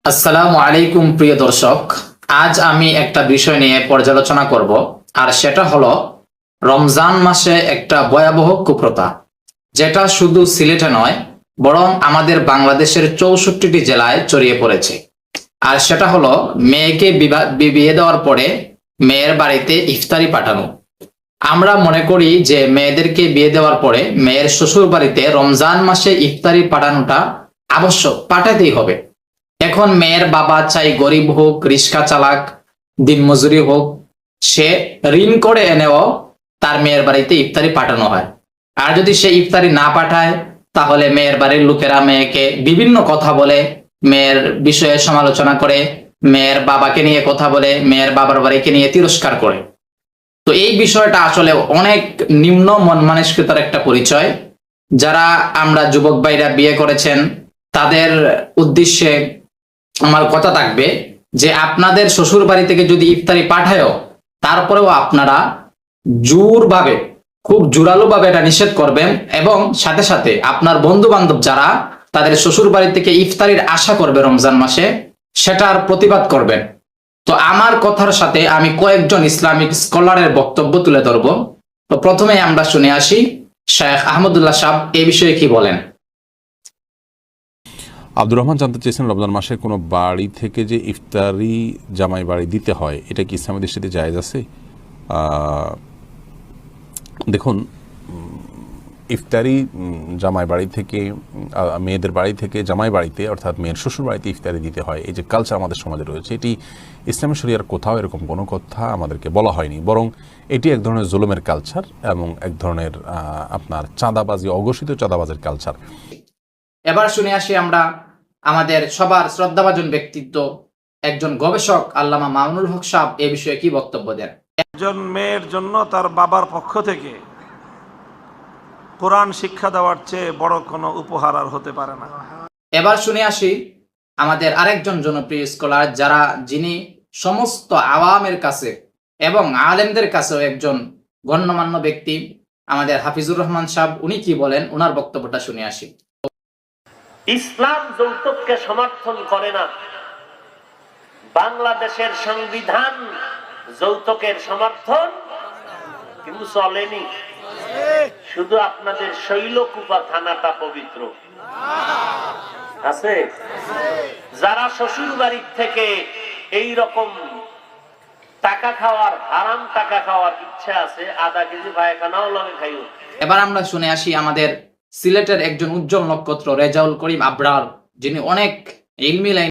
আসসালামু আলাইকুম প্রিয় দর্শক, আজ আমি একটা বিষয় নিয়ে পর্যালোচনা করব, আর সেটা হলো রমজান মাসে একটা ভয়াবহ কুপ্রথা, যেটা শুধু সিলেটে নয় বরং আমাদের বাংলাদেশের 64টি জেলায় ছড়িয়ে পড়েছে। আর সেটা হলো মেয়েকে বিয়ে দেওয়ার পরে মেয়ের বাড়িতে ইফতারি পাঠানো। আমরা মনে করি যে মেয়েদেরকে বিয়ে দেওয়ার পরে মেয়ের শ্বশুর বাড়িতে রমজান মাসে ইফতারি পাঠানোটা আবশ্যক, পাঠাতেই হবে। এখন মেয়ের বাবা চাই গরিব হোক, রিক্সা চালাক, দিনমজুরি হোক, সে ঋণ করে এনেও তার মেয়ের বাড়িতে ইফতারি পাঠানো হয়। আর যদি সে ইফতারি না পাঠায়, তাহলে মেয়ের বাড়ির লোকেরা মেয়েকে বিভিন্ন কথা বলে, মেয়ের বিষয়ে সমালোচনা করে, মেয়ের বাবাকে নিয়ে কথা বলে, মেয়ের বাবার বাড়িকে নিয়ে তিরস্কার করে। তো এই বিষয়টা আসলে অনেক নিম্ন মন মানসিকতার একটা পরিচয়। যারা আমরা যুবক ভাইরা বিয়ে করেছেন, তাদের উদ্দেশ্যে আমার কথা থাকবে যে আপনাদের শ্বশুর বাড়ি থেকে যদি ইফতারি পাঠায়ও, তারপরেও আপনারা জোরভাবে, খুব জোরালো ভাবে এটা নিষেধ করবেন, এবং সাথে সাথে আপনার বন্ধু বান্ধব যারা তাদের শ্বশুর বাড়ি থেকে ইফতারির আশা করবে রমজান মাসে, সেটার প্রতিবাদ করবেন। তো আমার কথার সাথে আমি কয়েকজন ইসলামিক স্কলারের বক্তব্য তুলে ধরবো। তো প্রথমে আমরা শুনে আসি শেখ আহমদুল্লাহ সাহেব এই বিষয়ে কি বলেন। আব্দুর রহমান জানতে চেয়েছেন, রমজান মাসে কোনো বাড়ি থেকে যে ইফতারি জামাই বাড়ি দিতে হয়, এটা কি ইসলামের দৃষ্টিতে জায়েজ আছে? দেখুন, ইফতারি জামাই বাড়ি থেকে, মেয়েদের বাড়ি থেকে জামাই বাড়িতে অর্থাৎ মেয়ের শ্বশুর বাড়িতে ইফতারি দিতে হয়, এই যে কালচার আমাদের সমাজে রয়েছে, এটি ইসলামের শরিয়ার কোথাও এরকম কোনো কথা আমাদেরকে বলা হয়নি। বরং এটি এক ধরনের জুলুমের কালচার এবং এক ধরনের আপনার চাঁদাবাজি, অঘোষিত চাঁদাবাজের কালচার। এবার শুনে আসি আমরা আমাদের সবার শ্রদ্ধাভাজন ব্যক্তিত্ব, একজন গবেষক আল্লামা মামুনুল হক সাহেব এ বিষয়ে কি বক্তব্য দেন। একজন মেয়ের জন্য তার বাবার পক্ষ থেকে কোরআন শিক্ষা দেওয়ার চেয়ে বড় কোনো উপহার আর হতে পারে না। এবার শুনে আসি আমাদের আরেকজন জনপ্রিয় স্কলার, যিনি সমস্ত আওয়ামের কাছে এবং আলেমদের কাছেও একজন গণ্যমান্য ব্যক্তি, আমাদের হাফিজুর রহমান সাহেব। উনি কি বলেন, ওনার বক্তব্যটা শুনে আসি। ইসলাম যৌতুককে সমর্থন করে না। বাংলাদেশের সংবিধান যৌতুকের সমর্থন কিন্তু চলেনি। শুধু আপনাদের শৈলকুপা থানাটা পবিত্র আছে। যারা শ্বশুর বাড়ির থেকে এই রকম টাকা খাওয়ার, হারাম টাকা খাওয়ার ইচ্ছা আছে, আধা কেজি পায়খানাও লগে খাইও। এবার আমরা শুনে আসি আমাদের সিলেটের একজন উজ্জ্বল নক্ষত্র রেজাউল করিম আবরার, যিনি অনেক ইলমি লাইন